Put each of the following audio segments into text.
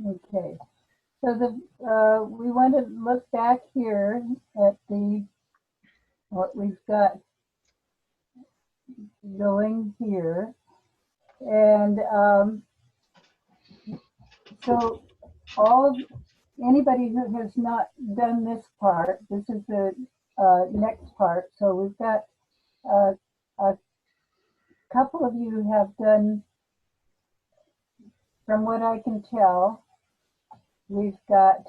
Okay. So we want to look back here at what we've got going here. And so anybody who has not done this part, this is the next part. So we've got a couple of you have done, from what I can tell, we've got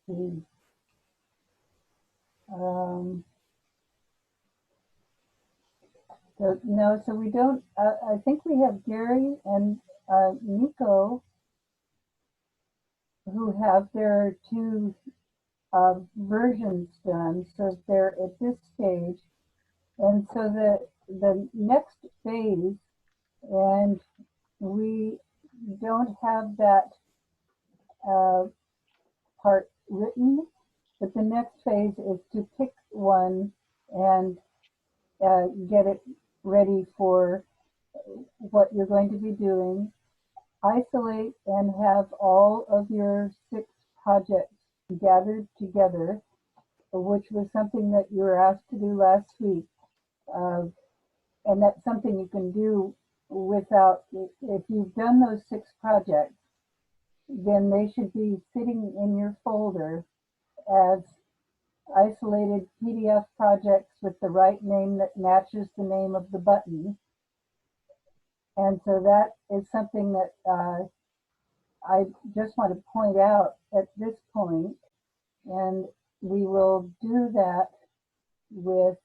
the so we don't. I think we have Gary and Nico who have their two versions done, so they're at this stage, and so the next phase, and we don't have that part written, but the next phase is to pick one and get it ready for what you're going to be doing. Isolate and have all of your 6 projects gathered together, which was something that you were asked to do last week. And that's something you can do without, if you've done those 6 projects, then they should be sitting in your folder as isolated PDF projects with the right name that matches the name of the button. And so that is something that I just want to point out at this point, and we will do that with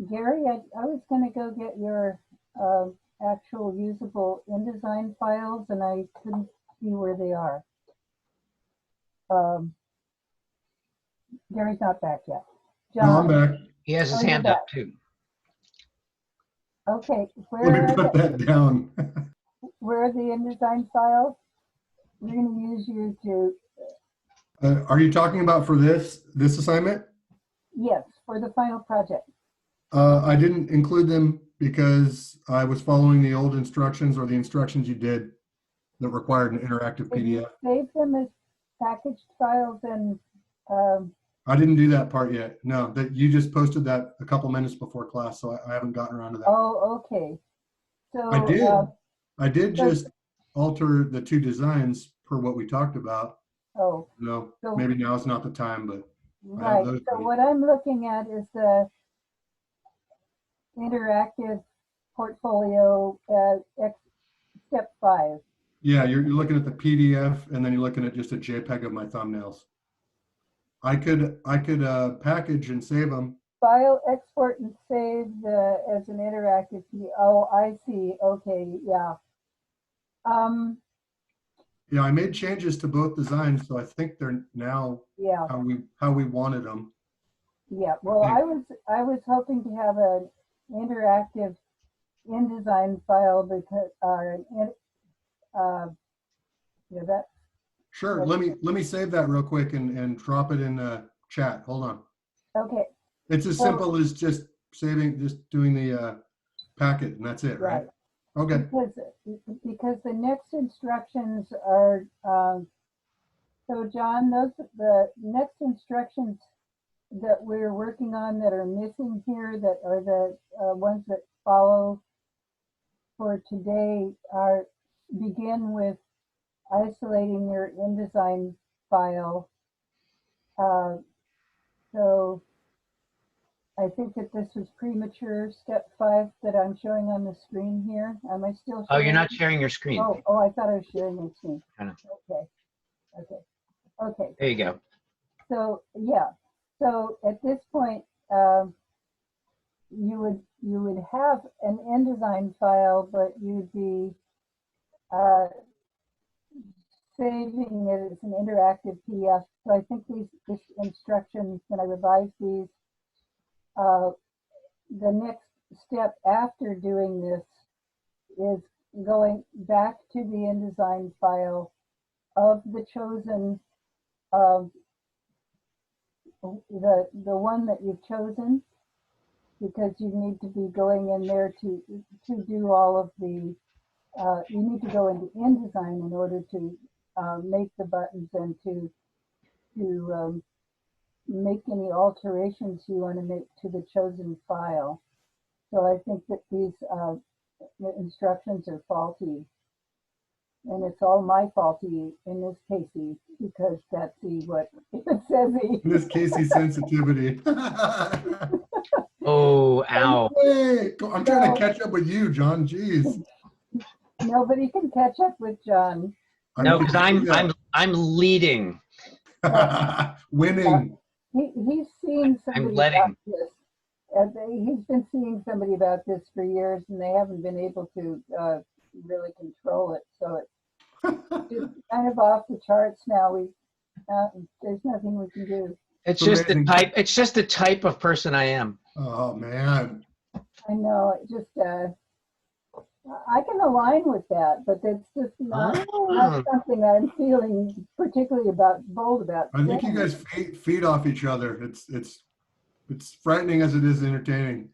Gary. I was going to go get your actual usable InDesign files, and I couldn't see where they are. Gary's not back yet. John, no, I'm back. He has his hand up too. Okay, let me put that down. Where are the InDesign files? We're going to use you to. Are you talking about for this assignment? Yes, for the final project. I didn't include them because I was following the old instructions, or the instructions you did that required an interactive PDF. You save them as packaged files, and I didn't do that part yet. No, that you just posted that a couple minutes before class, so I haven't gotten around to that. Oh, okay. So I did just alter the 2 designs per what we talked about. Oh, no, so maybe now is not the time, but right. So what I'm looking at is the interactive portfolio step 5. Yeah, you're looking at the PDF, and then you're looking at just a JPEG of my thumbnails. I could package and save them. File, export, and save as an interactive PDF. Oh, I see. Okay, yeah. Yeah, I made changes to both designs, so I think they're now how we wanted them. Yeah. Well, I was hoping to have an interactive InDesign file because that. Sure. Let me save that real quick and drop it in the chat. Hold on. Okay. It's as simple as just doing the packet, and that's it, right? Okay. Because the next instructions are so John, the next instructions that we're working on that are missing here, that are the ones that follow for today, begin with isolating your InDesign file. So I think that this was premature, step 5 that I'm showing on the screen here. Am I still showing? Oh, you're not sharing your screen. Oh, I thought I was sharing my screen. Okay. There you go. So yeah, so at this point, you would have an InDesign file, but you'd be saving it as an interactive PDF. So I think these instructions, when I revise these, the next step after doing this is going back to the InDesign file of the chosen, the one that you've chosen, because you need to be going in there to do all of the, you need to go into InDesign in order to make the buttons and to make any alterations you want to make to the chosen file. So I think that these instructions are faulty. And it's all my faulty in this Casey, because that's what it says. This Casey sensitivity. Oh, ow. Hey, I'm trying to catch up with you, John. Jeez. Nobody can catch up with John. No, because I'm leading. Winning. He's seeing I'm somebody letting. about this. He's been seeing somebody about this for years, and they haven't been able to really control it. So it's just kind of off the charts now. There's nothing we can do. It's just the type. It's just the type of person I am. Oh man. I know. It just I can align with that, but it's just not something that I'm feeling particularly bold about. I think you guys feed off each other. It's frightening as it is entertaining.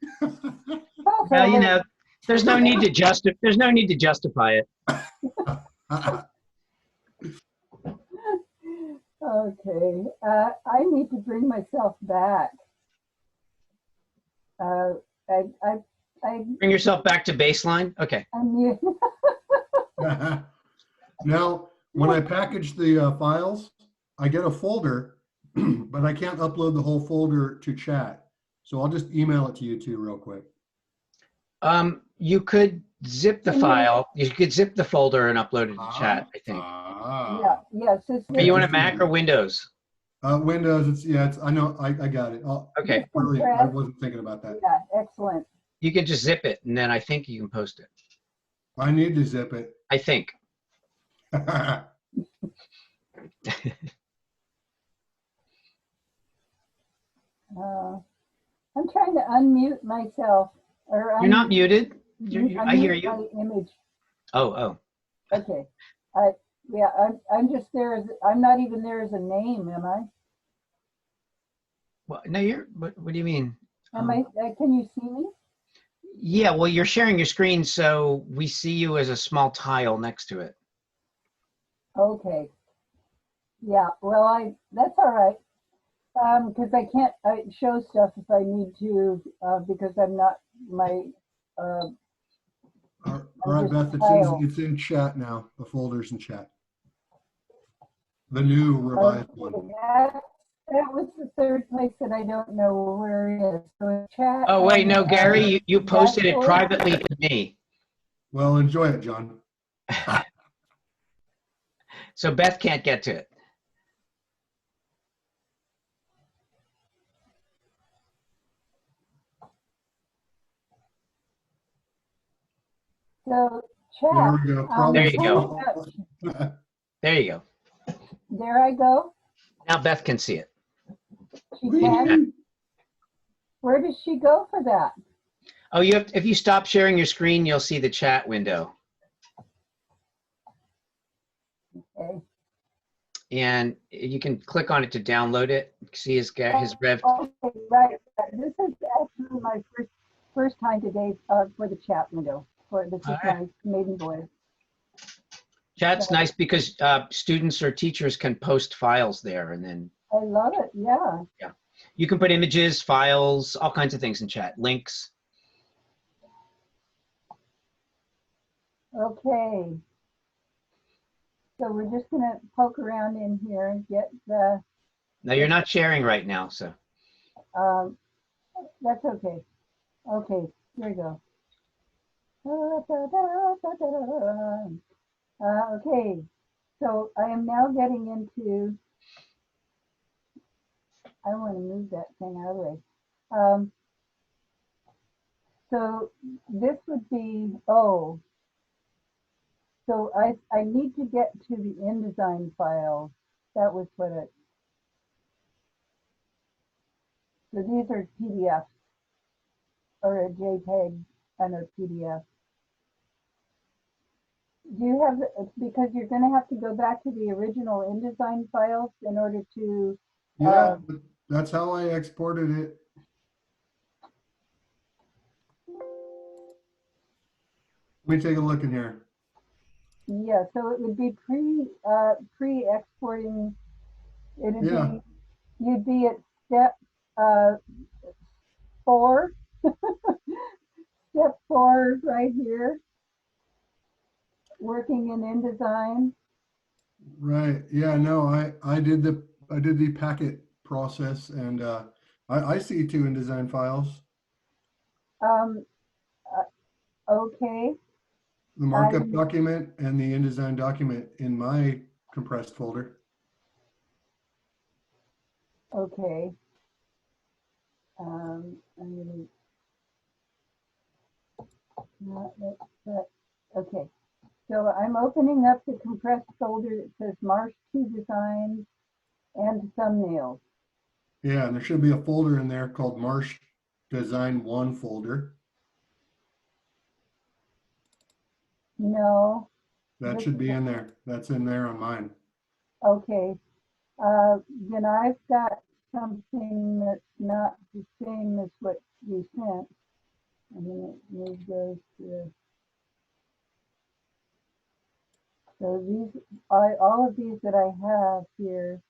Well, you know, there's no need to justify it. Okay, I need to bring myself back. I Bring yourself back to baseline. Okay. Now, when I package the files, I get a folder, but I can't upload the whole folder to chat. So I'll just email it to you two real quick. You could zip the file. You could zip the folder and upload it to chat, I think. Yes. Are you on a Mac or Windows? Windows. I know. I got it. Okay. Really, I wasn't thinking about that. Yeah, excellent. You can just zip it, and then I think you can post it. I need to zip it. I think. I'm trying to unmute myself. You're not muted. I hear you. My image. Oh. Okay. I'm just there as, I'm not even there as a name, am I? Well, no, what do you mean? Am I, can you see me? Yeah, well, you're sharing your screen, so we see you as a small tile next to it. Okay. Yeah, well, that's all right. Because I can't show stuff if I need to, because I'm not my. All right, Beth, it's in chat now. The folder's in chat. The new revised one. That was the third place that I don't know where it is. So chat. Oh, wait, no, Gary, you posted it privately to me. Well, enjoy it, John. So Beth can't get to it. So chat. There we go. There you go. There you go. There I go. Now Beth can see it. She can. Where does she go for that? Oh, if you stop sharing your screen, you'll see the chat window. Okay. And you can click on it to download it. See his rev. Okay, right. This is actually my first time today for the chat window. This is my maiden voice. Chat's nice because students or teachers can post files there, and then. I love it. Yeah. Yeah. You can put images, files, all kinds of things in chat, links. Okay. So we're just going to poke around in here and get the. No, you're not sharing right now, so. That's okay. Okay, here we go. Okay, so I am now getting into. I want to move that thing out of the way. So this would be, so I need to get to the InDesign file. That was what it, so these are PDFs or a JPEG and a PDF. Do you have, because you're going to have to go back to the original InDesign files in order to. Yeah, that's how I exported it. me take a look in here. Yeah, so it would be pre-exporting. It'd Yeah. be, you'd be at step 4. Step 4 is right here, working in InDesign. Right. Yeah, no, I did the packet process, and I see 2 InDesign files. Um, okay, The markup document and the InDesign document in my compressed folder. okay. I'm gonna, okay. So I'm opening up the compressed folder that says Marsh 2 Designs and Thumbnails. Yeah, and there should be a folder in there called Marsh Design 1 folder. No. That should be in there. That's in there on mine. Okay. Then I've got something that's not the same as what you sent. I'm going to move those to. So these, all of these that I have here.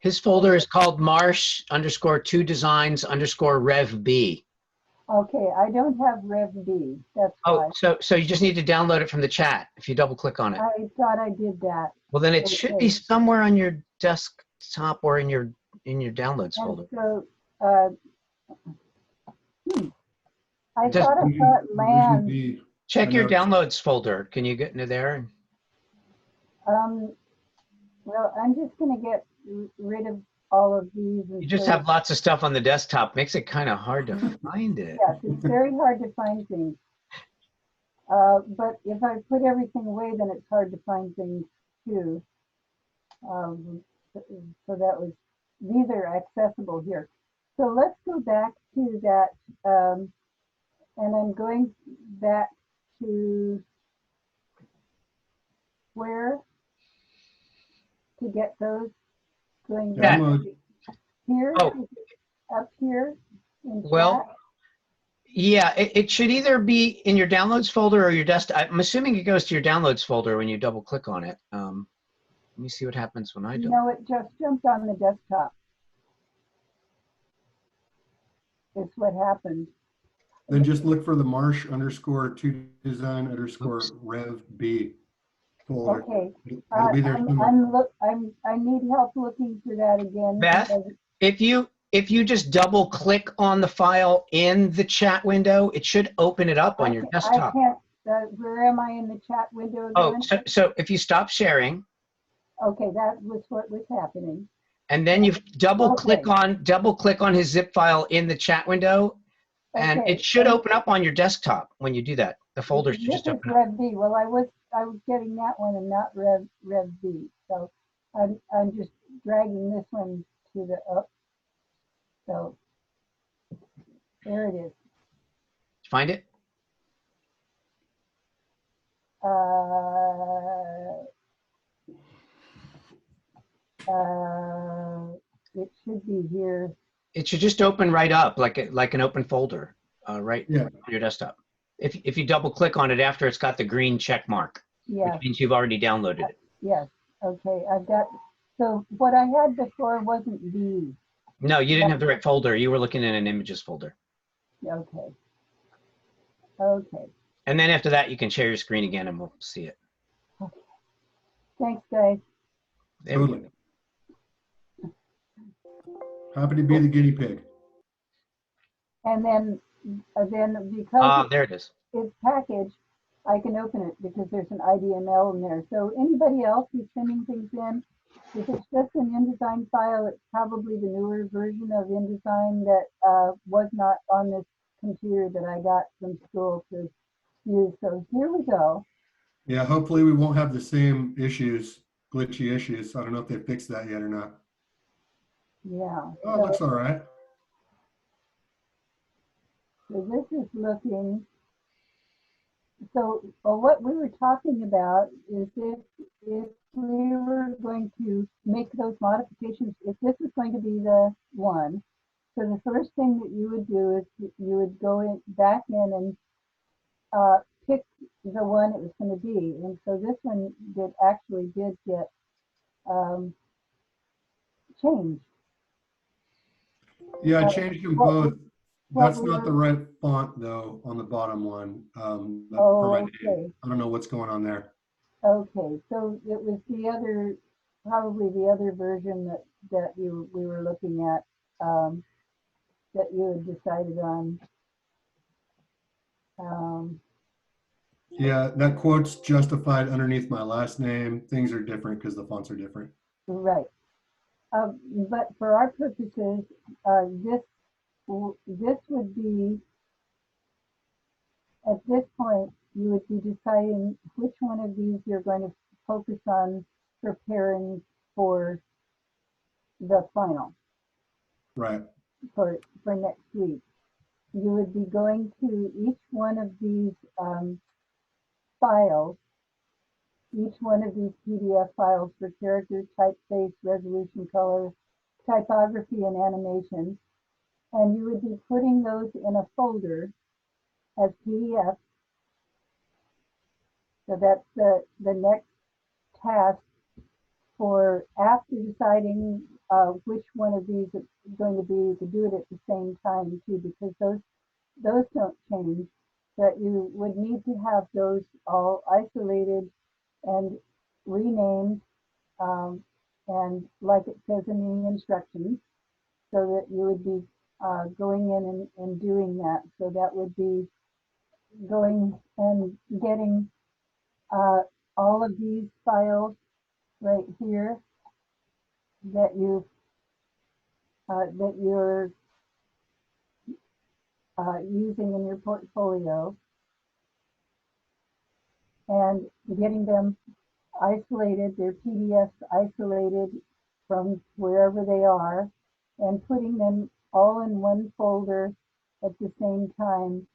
His folder is called Marsh_2 Designs_Rev B. Okay, I don't have Rev B. That's Oh, why. so you just need to download it from the chat if you double click on it. I thought I did that. Well, then it should be Okay. somewhere on your desktop or in your downloads folder. And so, I Just- thought I saw it land. Check your downloads folder. Can you get into there? Well, I'm just going to get rid of all of these. You just have lots of stuff on the desktop. Makes it kind of hard to find it. Yes, it's very hard to find things. But if I put everything away, then it's hard to find things too. So that was, these are accessible here. So let's go back to that, and I'm going back to where to get those, going back here, Oh. up here in Well, chat. yeah, it should either be in your downloads folder or your desktop. I'm assuming it goes to your downloads folder when you double click on it. Let me see what happens when I do. No, it just jumped on the desktop. It's what happened. Then just look for the Marsh_2 Design_Rev B folder. Okay. It'll be there somewhere. I need help looking for that again. Beth, if you just double click on the file in the chat window, it should open it up on your desktop. I can't, where am I in the chat window again? Oh, so if you stop sharing. Okay, that was what was happening. And then you double click on his zip file in the chat window, and it should open up on your desktop when you do that. The folder should just open up. Rev B. Well, I was getting that one and not Rev B. So I'm just dragging this one to the up. So there it is. Find it? It should be here. It should just open right up like an open folder, right on your desktop. If you double click on it after it's got the green check mark, which means you've already downloaded it. Yes. Okay. I've got. So what I had before wasn't B. No, you didn't have the right folder. You were looking in an images folder. Okay. Okay. And then after that, you can share your screen again, and we'll see it. Okay. Thanks, guys. Totally. Happy to be the guinea pig. And then because there it is. It's packaged, I can open it because there's an IDML in there. So anybody else who's sending things in, if it's just an InDesign file, it's probably the newer version of InDesign that was not on this computer that I got from school to use. So here we go. Yeah, hopefully we won't have the same issues, glitchy issues. I don't know if they fixed that yet or not. Yeah. Oh, it looks all right. So this is looking, so what we were talking about is if we were going to make those modifications, if this is going to be the one, so the first thing that you would do is you would go back in pick the one it was going to be. And so this one did get um, changed. Yeah, I changed them What, both. what That's not the right font though on the bottom one for my name. okay. I don't know what's going on there. Okay, so it was the other, probably the other version that we were looking at, that you had decided on. Um, Yeah, that quote's justified underneath my last name. Things are different because the fonts are different. right. But for our purposes, this would be, at this point, you would be deciding which one of these you're going to focus on preparing for the final, Right. for next week. You would be going to each one of these files, each one of these PDF files for character, typeface, resolution, color, typography, and animation, and you would be putting those in a folder as PDF. So that's the next task for after deciding which one of these it's going to be. You could do it at the same time too, because those don't change. But you would need to have those all isolated and renamed, and like it says in the instructions, so that you would be going in and doing that. So that would be going and getting all of these files right here that you're using in your portfolio, and getting them isolated, their PDFs isolated from wherever they are, and putting them all in one folder at the same time,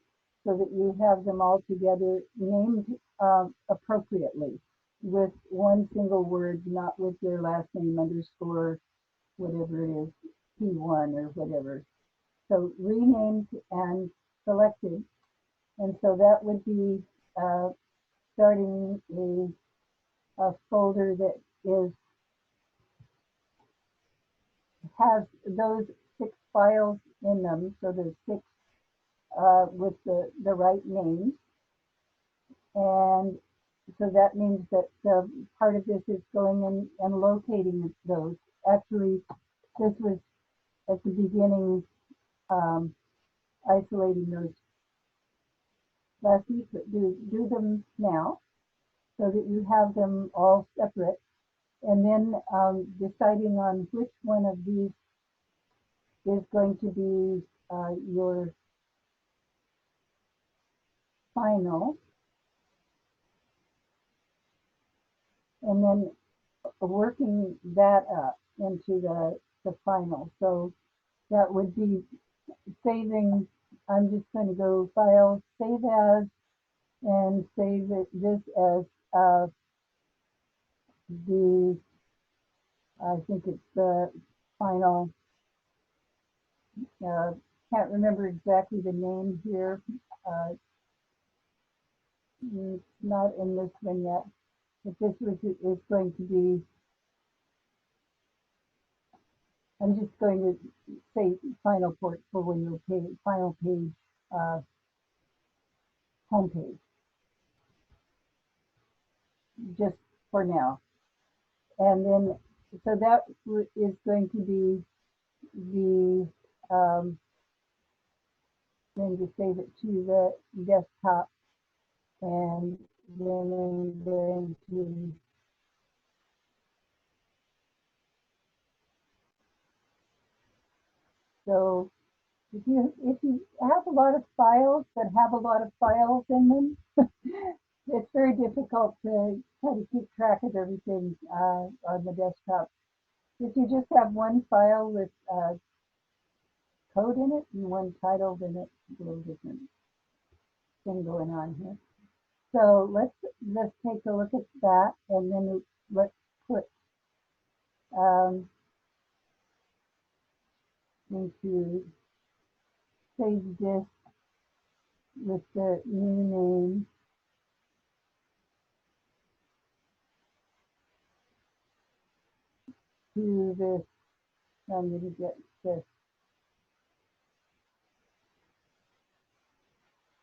so that you have them all together named appropriately with one single word, not with your last name underscore whatever it is, P1 or whatever. So renamed and selected. And so that would be starting a folder that has those 6 files in them. So there's 6 with the right names. And so that means that part of this is going in and locating those. Actually, this was at the beginning, isolating those last week, but do them now so that you have them all separate, and then deciding on which one of these is going to be your final, and then working that up into the final. So that would be saving. I'm just going to go File, Save As, and save this as the, I think it's the final, can't remember exactly the name here. Uh, not in this one yet, but this is going to be, I'm just going to say final portfolio page, final page, homepage, just for now. And then, so that is going to be the, going to save it to the desktop, and then I'm going to so if you have a lot of files that have a lot of files in them, it's very difficult to try to keep track of everything on the desktop. If you just have one file with code in it and one title, then it's a little different thing going on here. So let's take a look at that, and then let's put into save this with the new name. To this, I'm going to get this,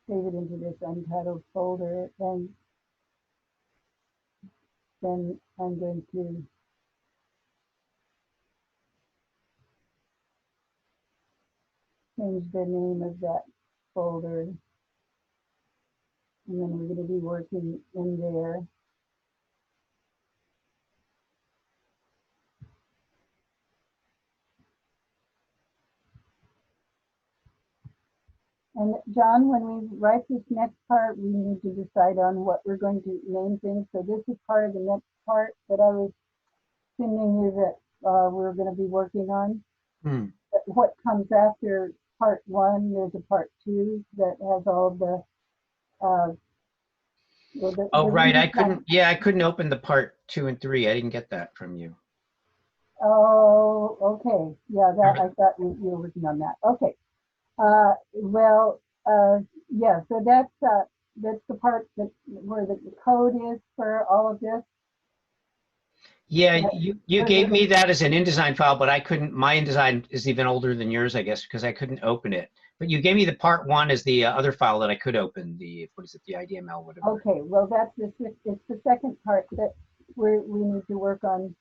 save it into this untitled folder, and then I'm going to change the name of that folder, and then we're going to be working in there. And John, when we write this next part, we need to decide on what we're going to name things. So this is part of the next part that I was sending you that we're going to be working on. Hmm. What comes after part 1, there's a part 2 that has all the Oh, right. I couldn't open the part 2 and 3. I didn't get that from you. Oh, okay. Yeah, that I thought you were working on that. Okay. Well, yeah. So that's the part that where the code is for all of this. Yeah, you gave me that as an InDesign file, but I couldn't. My InDesign is even older than yours, I guess, because I couldn't open it. But you gave me the part 1 as the other file that I could open. The what is it? The IDML, whatever. Okay. Well, it's the second part that we need to work on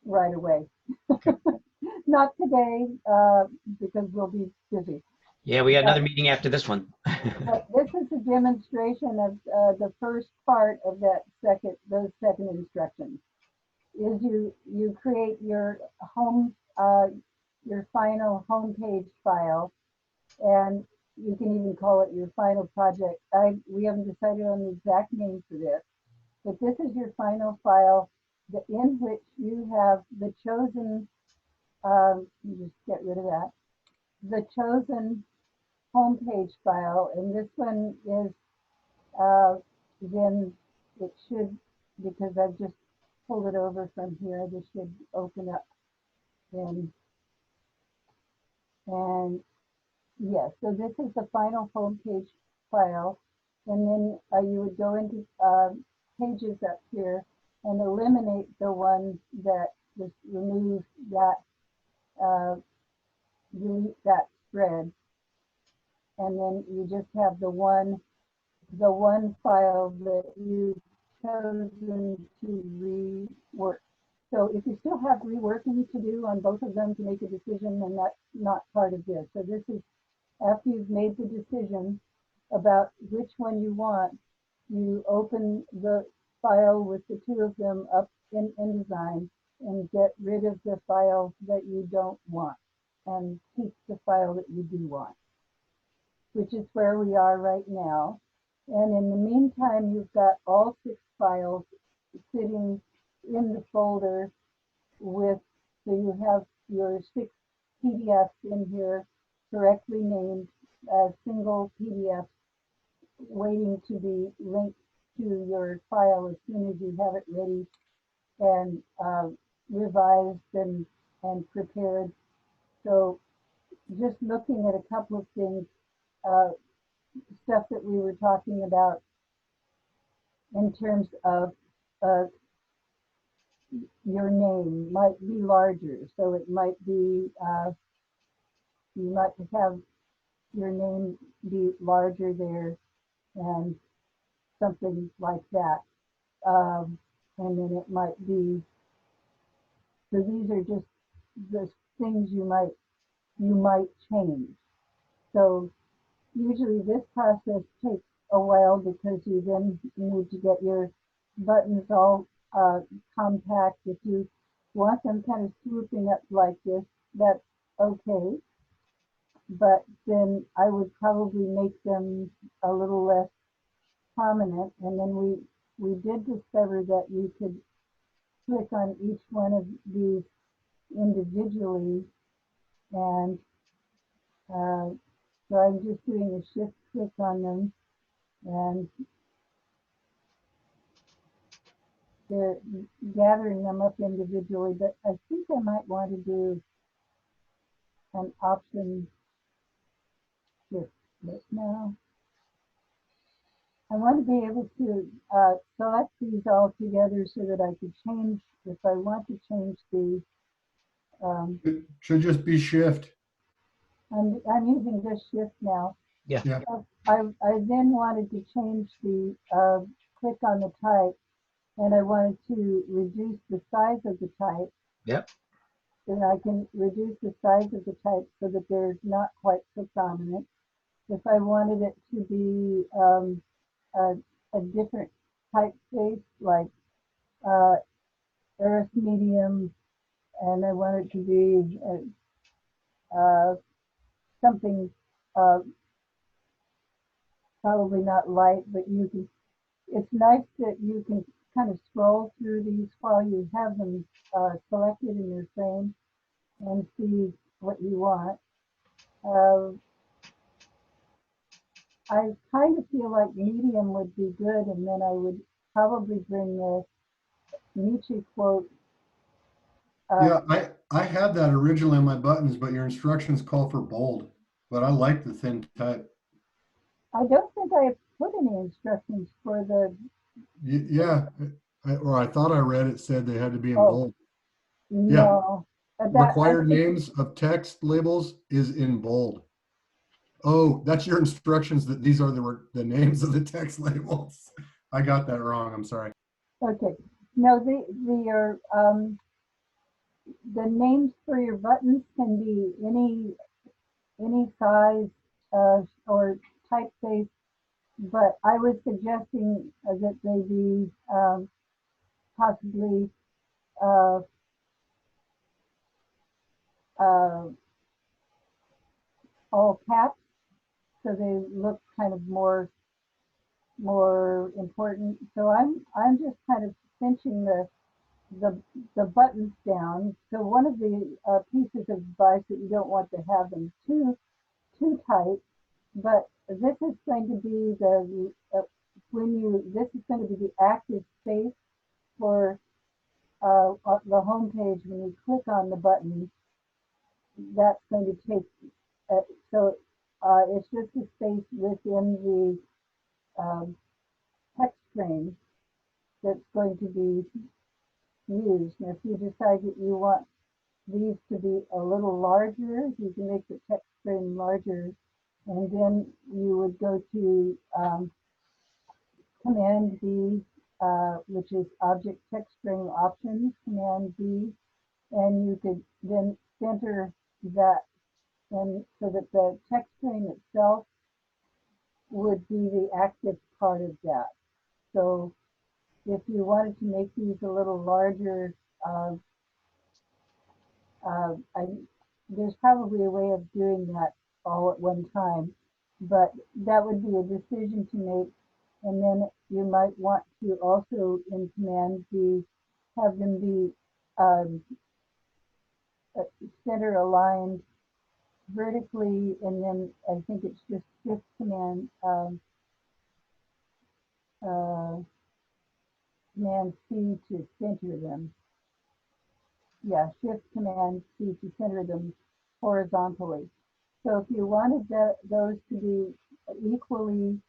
right away. Okay. Not today, because we'll be busy. Yeah, we got another meeting after this one. But this is a demonstration of the first part of those second instructions. Is you create your your final homepage file, and you can even call it your final project. We haven't decided on the exact name for this, but this is your final file in which you have the chosen, you just get rid of that, the chosen homepage file, and this one is, then it should, because I've just pulled it over from here, this should open up and yes, so this is the final homepage file, and then you would go into pages up here and eliminate the one that just remove that, delete that spread, and then you just have the one file that you've chosen to rework. So if you still have reworking to do on both of them to make a decision, then that's not part of this. So this is after you've made the decision about which one you want, you open the file with the two of them up in InDesign and get rid of the file that you don't want and keep the file that you do want, which is where we are right now. And in the meantime, you've got all 6 files sitting in the folder with, so you have your 6 PDFs in here correctly named as single PDFs waiting to be linked to your file as soon as you have it ready and revised and prepared. So just looking at a couple of things, stuff that we were talking about in terms of your name might be larger. So it might be, you might have your name be larger there and something like that. And then it might be, so these are just the things you might change. So usually this process takes a while because you then need to get your buttons all compact. If you want them kind of swooping up like this, that's okay. But then I would probably make them a little less prominent. And then we did discover that you could click on each one of these individually, and so I'm just doing a shift click on them, and they're gathering them up individually, but I think I might want to do an option shift but no. I want to be able to select these all together so that I could change, if I want to change the, It should just be shift. I'm using this shift now. Yeah. Yeah. I then wanted to change the click on the type, and I wanted to reduce the size of the type. Yep. Then I can reduce the size of the type so that they're not quite so prominent. If I wanted it to be a different typeface, like earth medium, and I want it to be something uh, probably not light, but you can. It's nice that you can kind of scroll through these while you have them selected in your frame and see what you want. Uh, I kind of feel like medium would be good, and then I would probably bring the Nietzsche quote. Yeah, I had that originally on my buttons, but your instructions call for bold. But I like the thin type. I don't think I put any instructions for the. Yeah, or I thought I read it said they had to be in Oh bold. Yeah, no, that I required think. names of text labels is in bold. Oh, that's your instructions that these are the names of the text labels. I got that wrong. I'm sorry. Okay, no, the names for your buttons can be any size or typeface, but I was suggesting that they be possibly uh, uh, all caps, so they look kind of more important. So I'm just kind of cinching the the buttons down. So one of the pieces of advice that you don't want to have them too tight, but this is going to be the this is going to be the active space for the home page. When you click on the button, that's going to take so it's just a space within the text frame that's going to be used. And if you decide that you want these to be a little larger, you can make the text frame larger, and then you would go to Command B, which is Object Text Frame Options, Command B, and you could then center that, and so that the text frame itself would be the active part of that. So if you wanted to make these a little larger, uh, there's probably a way of doing that all at one time, but that would be a decision to make. And then you might want to also in Command B have them be um, center aligned vertically, and then I think it's just Shift Command uh, Command C to center them. Yeah, Shift Command C to center them horizontally. So if you wanted those to be equally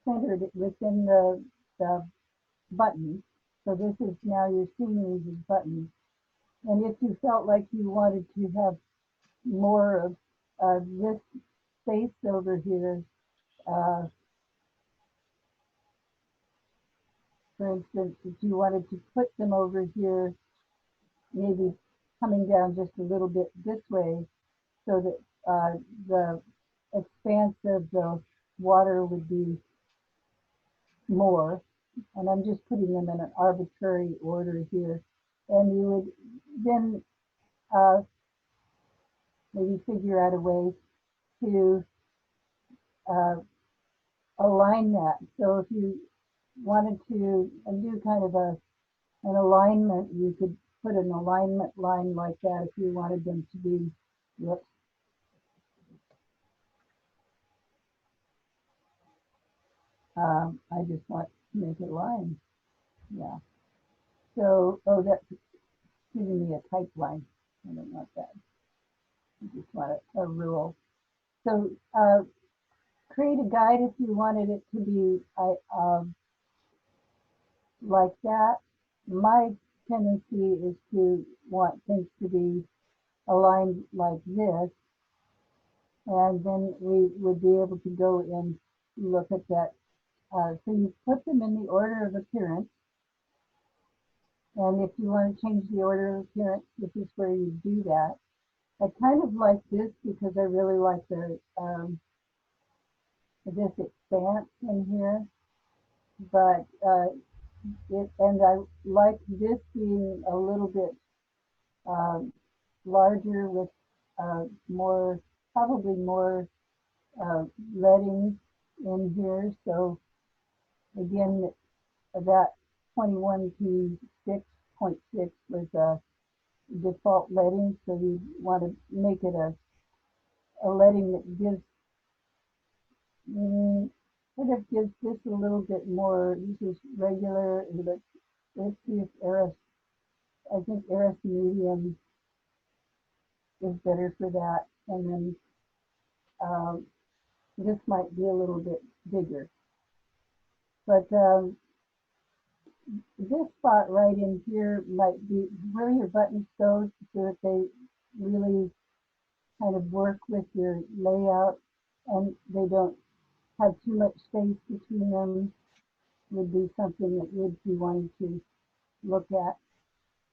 centered within the button, so this is now you're seeing these as buttons. And if you felt like you wanted to have more of this space over here, uh, for instance, if you wanted to put them over here, maybe coming down just a little bit this way, so that the expanse of the water would be more, and I'm just putting them in an arbitrary order here. And you would then uh, maybe figure out a way to uh, align that. So if you wanted to do kind of an alignment, you could put an alignment line like that if you wanted them to be, whoops, I just want to make it line. Yeah. So, oh, that's giving me a type line. I don't want that. I just want a rule. So create a guide if you wanted it to be like that. My tendency is to want things to be aligned like this, and then we would be able to go and look at that. So you put them in the order of appearance, and if you want to change the order of appearance, this is where you do that. I kind of like this because I really like this expanse in here, but and I like this being a little bit larger with more, probably more lettings in here. So again, that 21p6.6 was a default letting, so we want to make it a letting that gives kind of gives this a little bit more. This is regular, but let's see if Eris, I think Eris medium is better for that, and then this might be a little bit bigger, but this spot right in here might be where your buttons go, so that they really kind of work with your layout and they don't have too much space between them. Would be something that you'd be wanting to look at.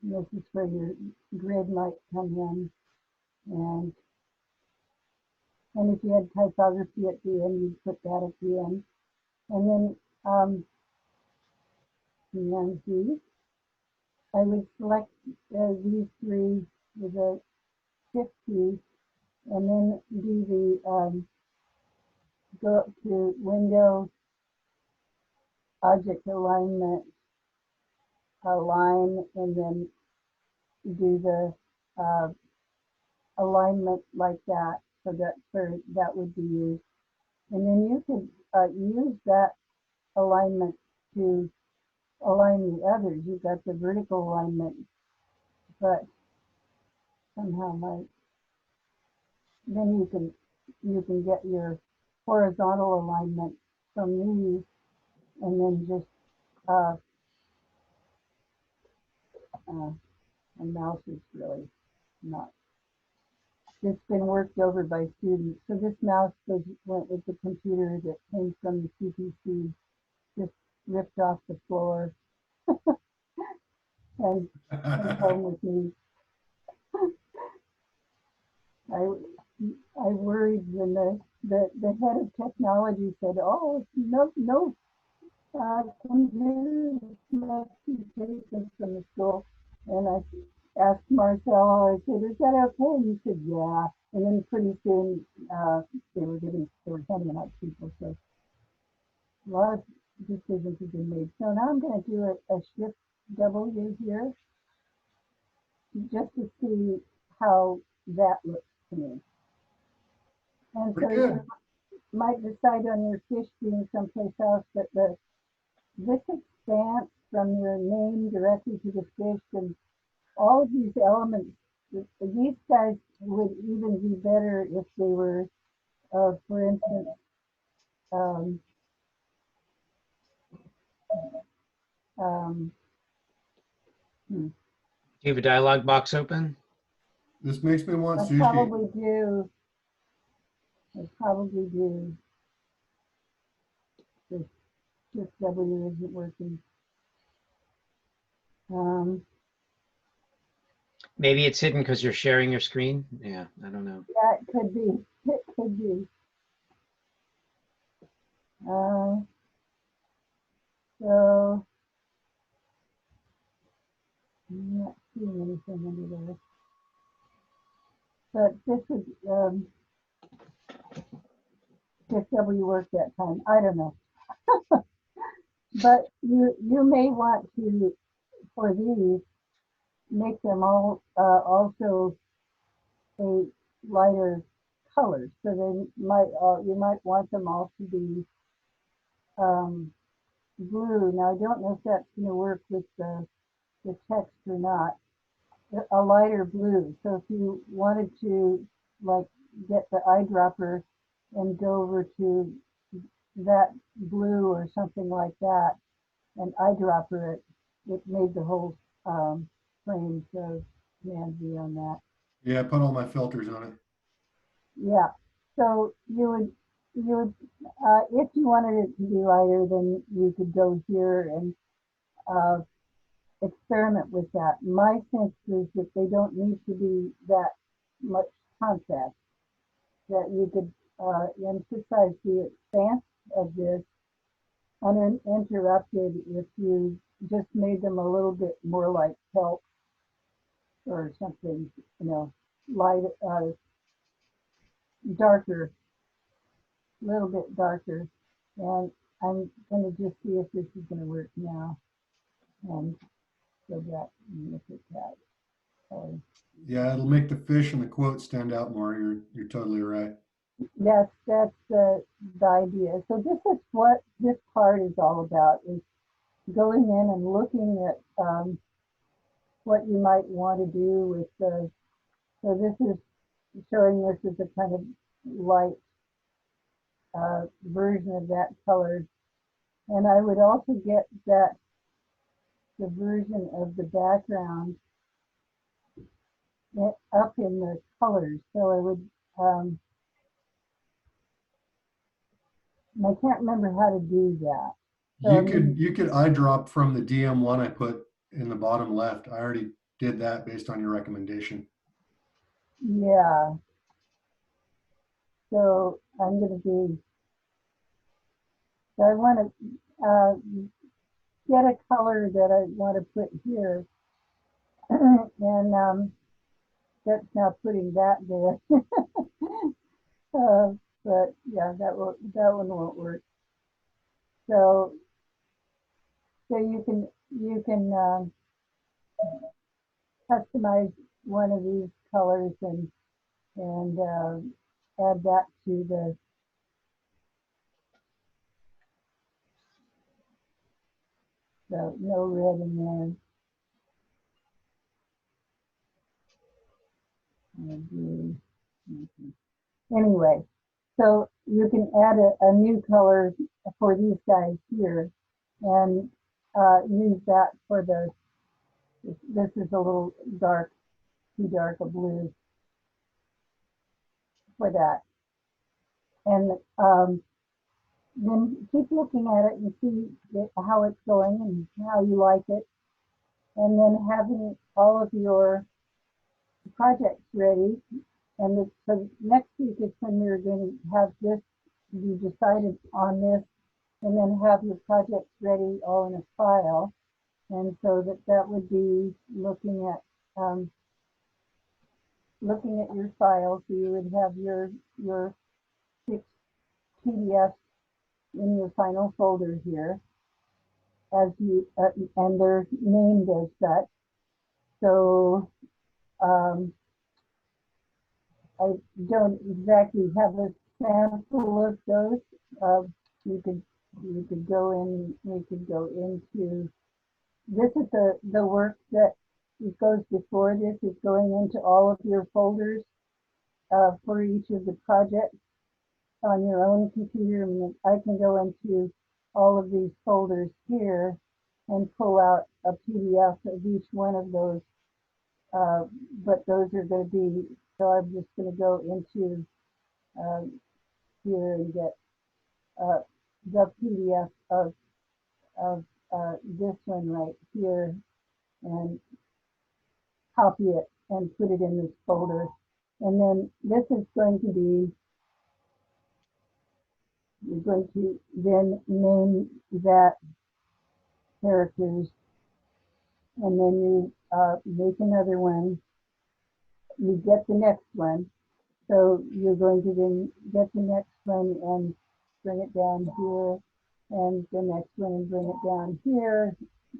And this is where your grid might come in, and if you had typography at the end, you'd put that at the end. And then and these, I would select these three with a shift key, and then do the go up to Window, Object Alignment, Align, and then do the alignment like that. So that's where that would be used. And then you could use that alignment to align the others. You've got the vertical alignment, but somehow then you can get your horizontal alignment from these, and then just my mouse is really not. It's been worked over by students. So this mouse went with the computer that came from the CPC, just ripped off the floor and came home with me. I worried when the head of technology said, "Oh, no, computers must be taken from the school." And I asked Marcel, I said, "Is that okay?" And he said, "Yeah." And then pretty soon they were handing out people. So a lot of decisions have been made. So now I'm going to do a shift W here just to see how that looks to me. And so you might decide on your fish being someplace else, but this expanse from your name directly to the fish and all of these elements, these guys would even be better if they were, for instance, um, um, Do you have a dialog box open? This makes me want I sushi. probably do. I probably do. This W isn't working. Maybe it's hidden because you're sharing your screen. Yeah, I don't know. Yeah, it could be. It could be. So I'm not seeing anything under there. But this would if W worked that time. I don't know. But you may want to, for these, make them all also a lighter color. So they might you might want them all to be blue. Now I don't know if that's going to work with the text or not. A lighter blue. So if you wanted to like get the eyedropper and go over to that blue or something like that, and eyedropper it, it made the whole frame. So command V on that. Yeah, I put all my filters on it. Yeah. So you would if you wanted it to be lighter, then you could go here and uh, experiment with that. My sense is that they don't need to be that much contrast. That you could emphasize the expanse of this uninterrupted if you just made them a little bit more like kelp or something, light, darker, a little bit darker. And I'm going to just see if this is going to work now. And go back and look at that. Yeah, it'll make the fish and the quote stand out more. You're totally right. That's the idea. So this is what this part is all about, is going in and looking at what you might want to do with the, so this is showing this as a kind of light version of that color. And I would also get that the version of the background up in the colors. So I would, and I can't remember how to do that. So You could eyedrop from the DM1 I put in the bottom left. I already did that based on your recommendation. yeah. So I'm going to be, so I want to get a color that I want to put here. And that's now putting that there. But yeah, that one won't work. So you can customize one of these colors and add that to the, so no red in there. Anyway, so you can add a new color for these guys here and use that for the, this is a little dark, too dark a blue for that. And then keep looking at it and see how it's going and how you like it. And then having all of your projects ready. And so next week is when we're going to have this, you decided on this, and then have your projects ready all in a file. And so that would be looking at your file. So you would have your 6 PDFs in your final folder here, as you and they're named as such. So I don't exactly have a sample of those. Uh, you could go in. We could go into, this is the work that goes before this, is going into all of your folders for each of the projects on your own computer. I mean, I can go into all of these folders here and pull out a PDF of each one of those. But those are going to be, so I'm just going to go into here and get the PDF of this one right here and copy it and put it in this folder. And then this is going to be, you're going to then name that characters, and then you make another one. You get the next one. So you're going to then get the next one and bring it down here, and the next one and bring it down here.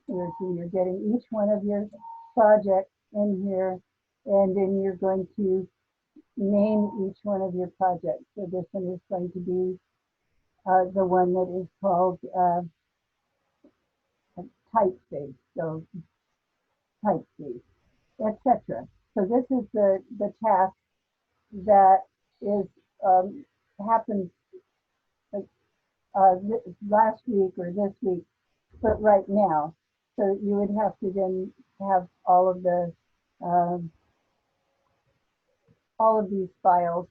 So you're getting each one of your projects in here, and then you're going to name each one of your projects. So this one is going to be the one that is called typeface, so typeface, etc. So this is the task that is happens last week or this week, but right now. So you would have to then have um, all of these files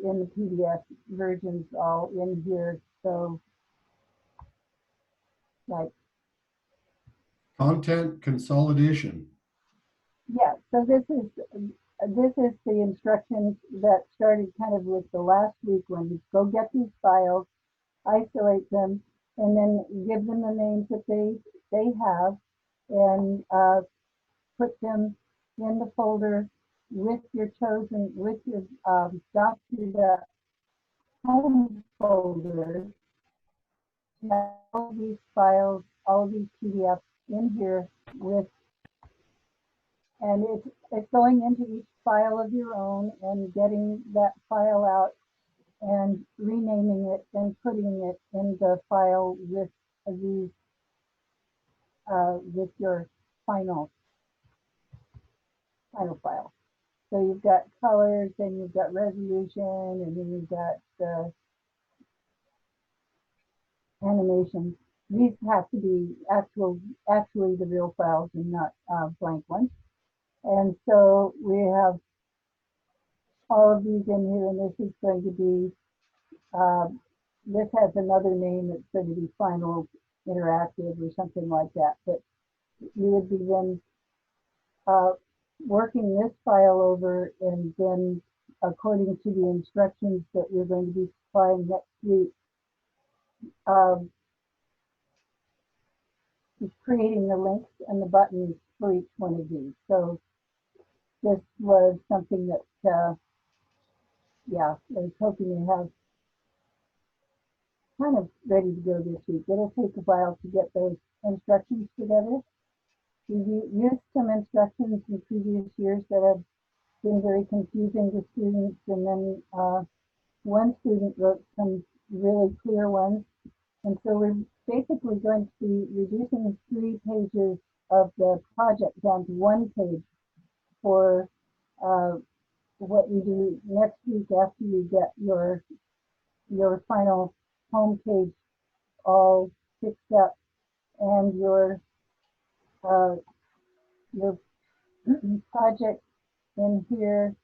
in the PDF versions all in here. So like, Content consolidation. yeah, so this is the instructions that started kind of with the last week when go get these files, isolate them, and then give them the names that they have, and put them in the folder with your chosen, with your document home folder. Have all these files, all these PDFs in here with, and it's going into each file of your own and getting that file out and renaming it and putting it in the file with these with your final file. So you've got colors, and you've got resolution, and then you've got the animations. These have to be actually the real files and not blank ones. And so we have all of these in here, and this is going to be, this has another name. It's going to be final interactive or something like that. But you would be then uh, working this file over, and then according to the instructions that we're going to be supplying next week, um, creating the links and the buttons for each one of these. So this was something that, yeah, I was hoping to have kind of ready to go this week. It'll take a while to get those instructions together. We used some instructions in previous years that have been very confusing to students, and then one student wrote some really clear ones. And so we're basically going to be reducing 3 pages of the project down to 1 page for what you do next week after you get your final home page all fixed up, and uh, your project in here,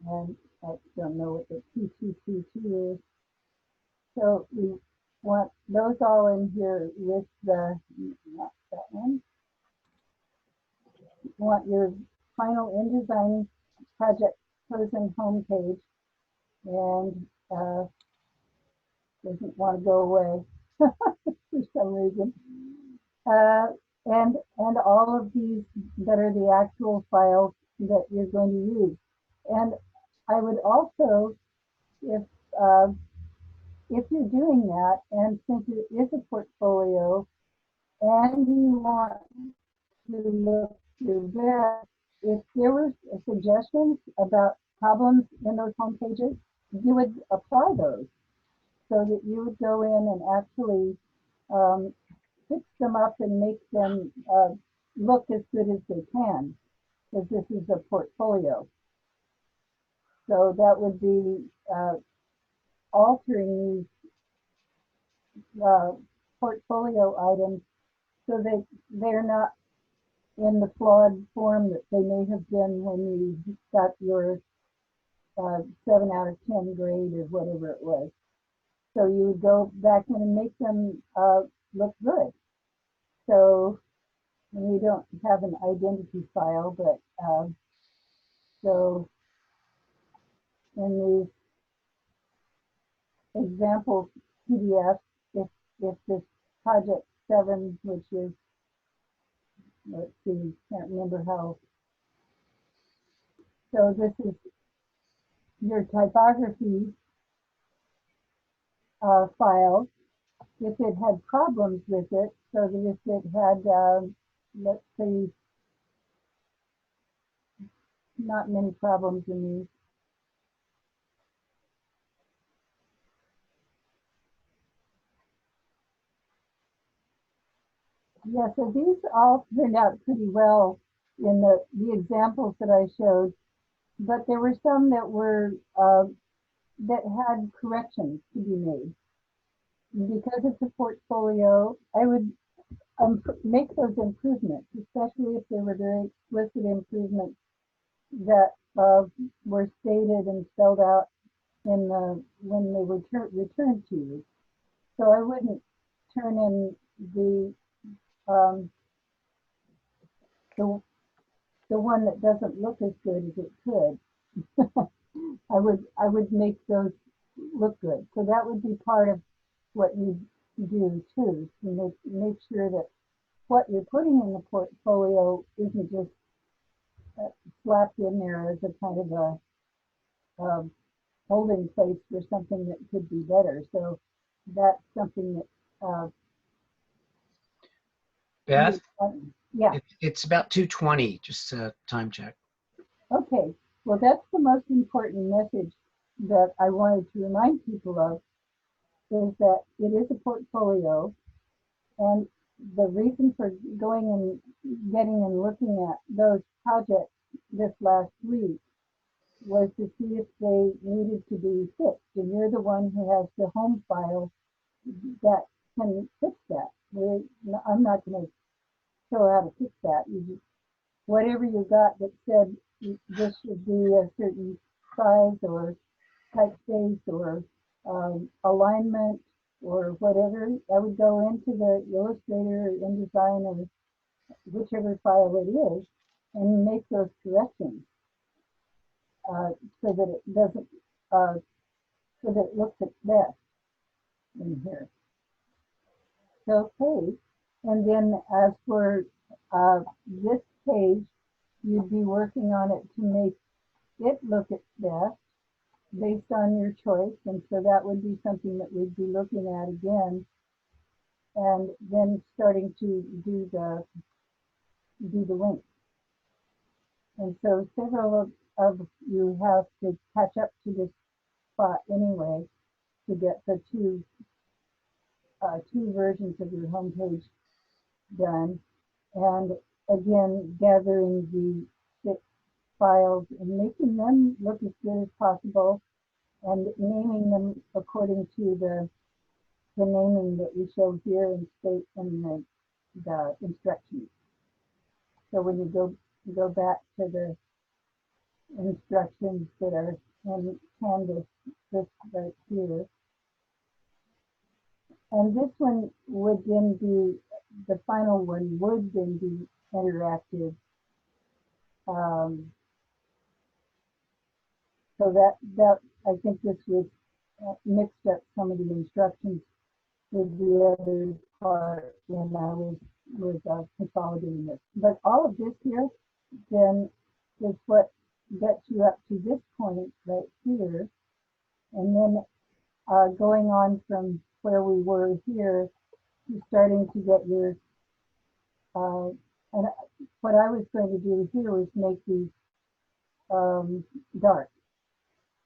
and I don't know what the P2C2 is. So we want those all in here with the, not that one. You want your final InDesign project person homepage, and doesn't want to go away for some reason. Uh, and all of these that are the actual files that you're going to use. And I would also, if uh, if you're doing that, and since it is a portfolio, and you want to look your best, if there were suggestions about problems in those home pages, you would apply those, so that you would go in and actually um, fix them up and make them look as good as they can, because this is a portfolio. So that would be altering these portfolio items so that they're not in the flawed form that they may have been when you got your 7 out of 10 grade or whatever it was. So you would go back in and make them look good. So we don't have an identity file, but so in these example PDFs, if this project 7, which is, let's see, can't remember how, so this is your typography file. If it had problems with it, so that if it had, let's see, not many problems in these. Yeah, so these all turned out pretty well in the examples that I showed, but there were some that were that had corrections to be made. because it's a portfolio, I would make those improvements, especially if they were very explicit improvements that were stated and spelled out in the when they were returned to you. So I wouldn't turn in um, the the one that doesn't look as good as it could. I would make those look good. So that would be part of what you do too, to make sure that what you're putting in the portfolio isn't just slapped in there as a kind of a holding place for something that could be better. So that's something that Beth, yeah. it's about 2:20, just a time check. Okay, well, that's the most important message that I wanted to remind people of, is that it is a portfolio, and the reason for going and getting and looking at those projects this last week was to see if they needed to be fixed, and you're the one who has the home file that can fix that. I'm not going to show how to fix that. You just, whatever you got that said this should be a certain size or typeface or alignment or whatever, I would go into the Illustrator or InDesign or whichever file it is and make those corrections so that it doesn't, uh, so that it looks its best in here. So, okay, and then as for this page, you'd be working on it to make it look its best based on your choice, and so that would be something that we'd be looking at again, and then starting to do the links. And so several of you have to catch up to this spot anyway to get the two versions of your homepage done, and again gathering the 6 files and making them look as good as possible and naming them according to the naming that we show here and state in the instructions. So when you go back to the instructions that are in Canvas, this right here, and this one would then be, the final one would then be interactive. So that I think this was mixed up some of the instructions with the other part when I was consolidating this. But all of this here then is what gets you up to this point right here, and then going on from where we were here to starting to get your and what I was going to do here was make these dark,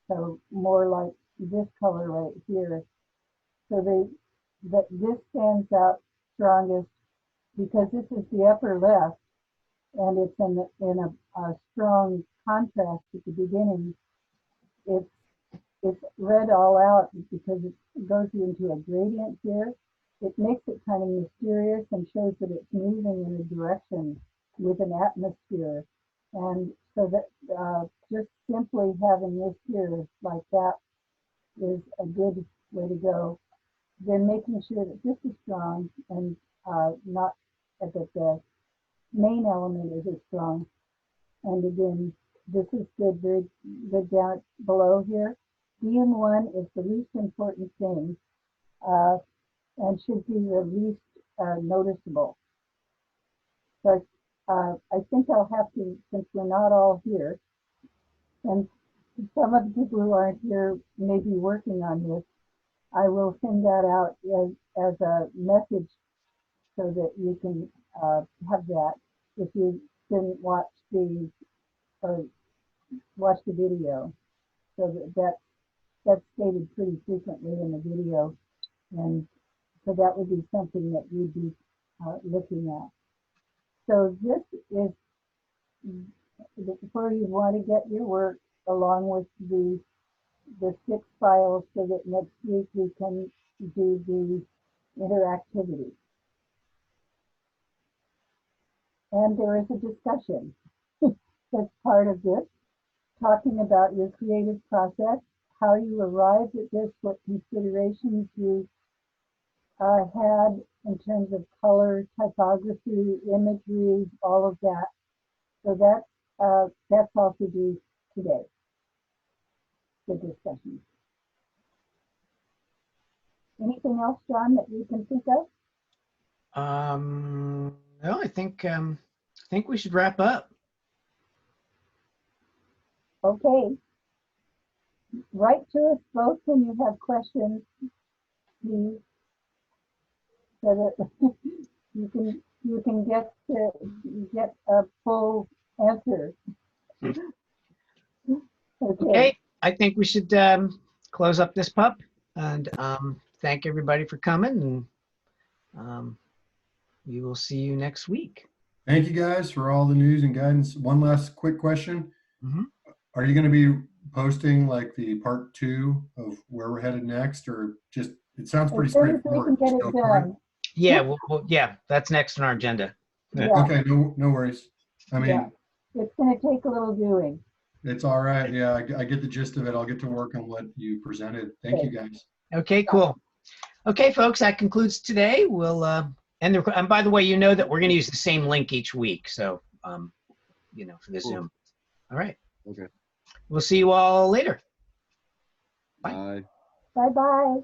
so more like this color right here, so that this stands out strongest because this is the upper left and it's in a strong contrast at the beginning. It's it's read all out because it goes into a gradient here. It makes it kind of mysterious and shows that it's moving in a direction with an atmosphere. And so that just simply having this here like that is a good way to go. Then making sure that this is strong and not that the main element is strong. And again, this is good, very good down below here. DM1 is the least important thing uh, and should be the least noticeable. So I think I'll have to, since we're not all here, and some of the people who aren't here may be working on this, I will send that out as a message so that you can have that if you didn't watch or watch the video. So that's stated pretty frequently in the video, and so that would be something that you'd be looking at. So this is where you want to get your work along with the 6 files so that next week we can do the interactivity. And there is a discussion that's part of this, talking about your creative process, how you arrived at this, what considerations you had in terms of color, typography, imagery, all of that. So that's also due today, the discussion. Anything else, John, that you can think of? No, I think we should wrap up. Okay. Write to us both when you have questions, please, so that you can get a full answer. Okay, I think we should close up this pup and thank everybody for coming, and we will see you next week. Thank you guys for all the news and guidance. One last quick question. Mhm. Are you going to be posting like the part 2 of where we're headed next, or just, it sounds pretty As soon as we can straightforward. get Just it go for it? done. Yeah, yeah, that's next on our agenda. Yeah, Okay, no worries. I mean, yeah. It's going to take a little doing. it's all right. Yeah, I get the gist of it. I'll get to work on what you presented. Thank you guys. Okay, cool. Okay, folks, that concludes today. We'll end the, and by the way, you know that we're going to use the same link each week, so you know, for the Zoom. All right. Okay. We'll see you all later. Bye. Bye-bye.